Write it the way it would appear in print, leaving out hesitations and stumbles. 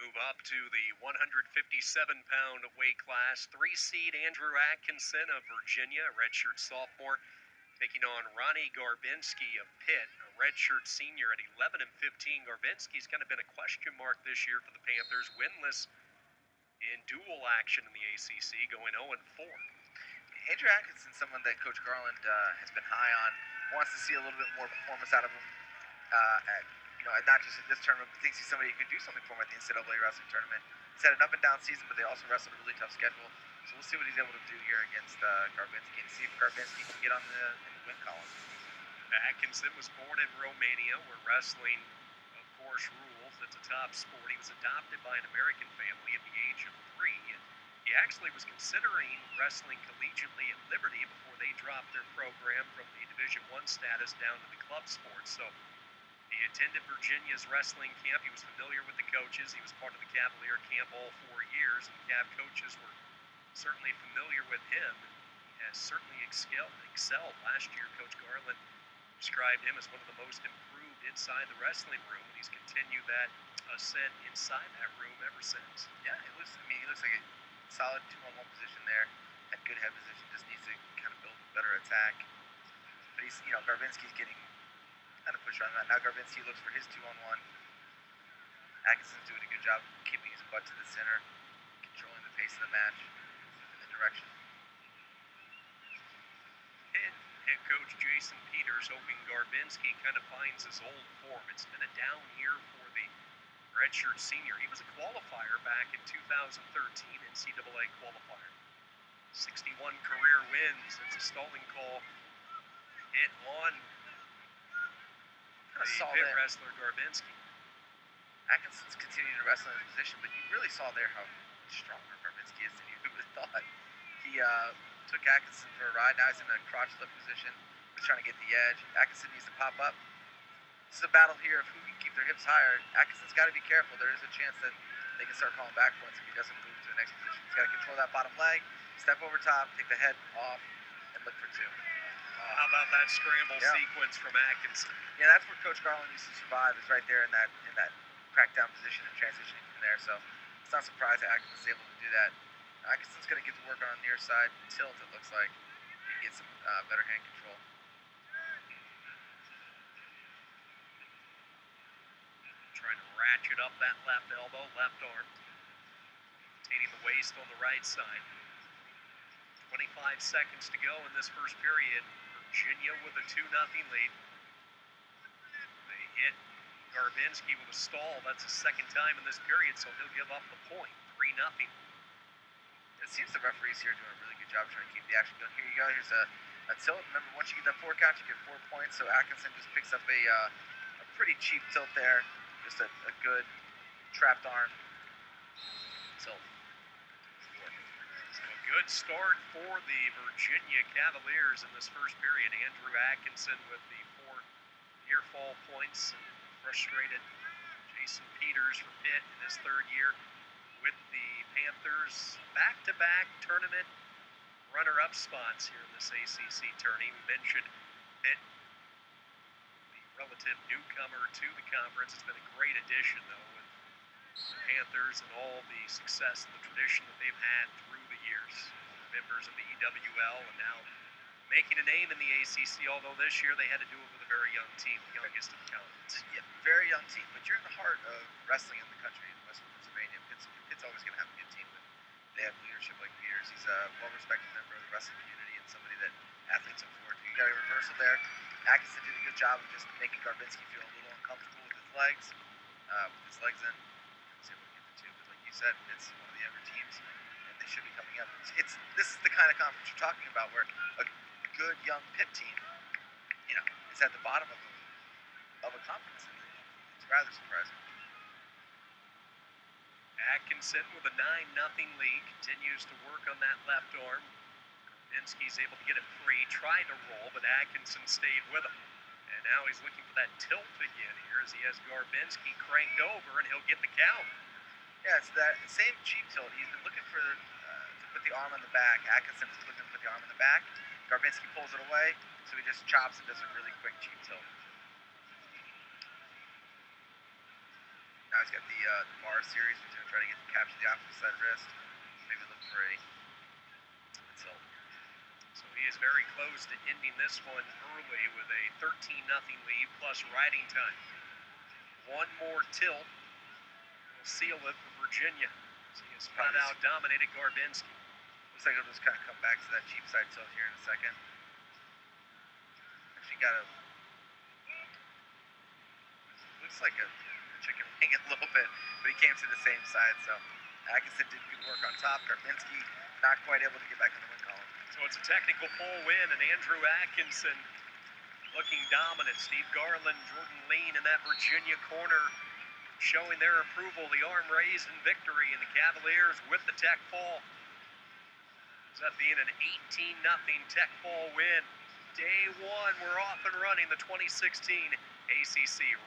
Move up to the 157-pound weight class. Three-seed Andrew Atkinson of Virginia, a redshirt sophomore, taking on Ronnie Garbinsky of Pitt, a redshirt senior at 11 and 15. Garbinsky's kind of been a question mark this year for the Panthers, winless in dual action in the ACC, going 0 and 4. Andrew Atkinson, someone that Coach Garland has been high on, wants to see a little bit more performance out of him. Not just at this tournament, but thinks he's somebody who can do something for him at the NCAA wrestling tournament. He's had an up and down season, but they also wrestled a really tough schedule. So we'll see what he's able to do here against Garbinsky and see if Garbinsky can get in the win column. Atkinson was born in Romania, where wrestling, of course, rules. It's a top sport. He was adopted by an American family at the age of 3. And he actually was considering wrestling collegiately at Liberty before they dropped their program from the Division I status down to the club sport. So he attended Virginia's wrestling camp. He was familiar with the coaches. He was part of the Cavalier camp all 4 years. And the Cav coaches were certainly familiar with him. He has certainly excelled. Last year, Coach Garland described him as one of the most improved inside the wrestling room. And he's continued that ascent inside that room ever since. Yeah, he looks like a solid 2-on-1 position there. At good head position, just needs to kind of build a better attack. But Garbinsky's getting kind of push on that. Now Garbinsky looks for his 2-on-1. Atkinson's doing a good job keeping his butt to the center, controlling the pace of the match in the direction. Pitt head coach Jason Peters hoping Garbinsky kind of finds his old form. It's been a down year for the redshirt senior. He was a qualifier back in 2013, NCAA qualifier. 61 career wins. It's a stalling call hit on the Pitt wrestler Garbinsky. Atkinson's continuing to wrestle in his position, but you really saw there how stronger Garbinsky is than you would have thought. He took Atkinson for a ride. Now he's in a crotch lift position. He's trying to get the edge. Atkinson needs to pop up. This is a battle here of who can keep their hips higher. Atkinson's got to be careful. There is a chance that they can start calling back points if he doesn't move to the next position. He's got to control that bottom leg, step over top, take the head off, and look for 2. How about that scramble sequence from Atkinson? Yeah, that's where Coach Garland used to survive, is right there in that crackdown position and transitioning from there. So it's not surprising Atkinson's able to do that. Atkinson's going to get to work on the near side tilt, it looks like, and get some better hand control. Trying to ratchet up that left elbow, left arm. Maintaining the waist on the right side. 25 seconds to go in this first period. Virginia with a 2-0 lead. They hit Garbinsky with a stall. That's the second time in this period, so he'll give up the point. 3-0. It seems the referees here are doing a really good job trying to keep the action going. Here you go. Here's a tilt. Remember, once you get that 4 count, you get 4 points. So Atkinson just picks up a pretty cheap tilt there. Just a good trapped arm tilt. So a good start for the Virginia Cavaliers in this first period. Andrew Atkinson with the 4 near fall points. Frustrated Jason Peters for Pitt in his 3rd year with the Panthers. Back-to-back tournament runner-up spots here in this ACC tourney. We mentioned Pitt, the relative newcomer to the conference. It's been a great addition, though, with the Panthers and all the success and the tradition that they've had through the years. Members of the EWL and now making a name in the ACC, although this year they had to do it with a very young team, the youngest of the conference. Yeah, very young team, but you're in the heart of wrestling in the country in Western Pennsylvania. Pitt's always going to have a good team, but they have leadership like Peters. He's a well-respected member of the wrestling community and somebody that athletes look forward to. You got a reversal there. Atkinson did a good job of just making Garbinsky feel a little uncomfortable with his legs in. See if we can get the 2, but like you said, it's one of the younger teams, and they should be coming up. This is the kind of conference you're talking about, where a good young Pitt team, is at the bottom of a conference. It's rather surprising. Atkinson with a 9-0 lead continues to work on that left arm. Garbinsky's able to get it free, tried to roll, but Atkinson stayed with him. And now he's looking for that tilt again here as he has Garbinsky cranked over, and he'll get the count. Yeah, it's that same cheap tilt. He's been looking for to put the arm on the back. Atkinson is looking to put the arm on the back. Garbinsky pulls it away, so he just chops and does a really quick cheap tilt. Now he's got the bar series, which he's going to try to capture the opposite side wrist. Maybe look for a insult. So he is very close to ending this one early with a 13-0 lead plus riding time. One more tilt will seal it for Virginia. So he has flat out dominated Garbinsky. Looks like he'll just kind of come back to that cheap side tilt here in a second. Actually got a... Looks like a chicken wing a little bit, but he came to the same side, so Atkinson did good work on top. Garbinsky not quite able to get back on the win column. So it's a technical full win, and Andrew Atkinson looking dominant. Steve Garland, Jordan Lean in that Virginia corner showing their approval. The arm raised in victory, and the Cavaliers with the tech fall. Ends up being an 18-0 tech fall win. Day one, we're off and running the 2016 ACC.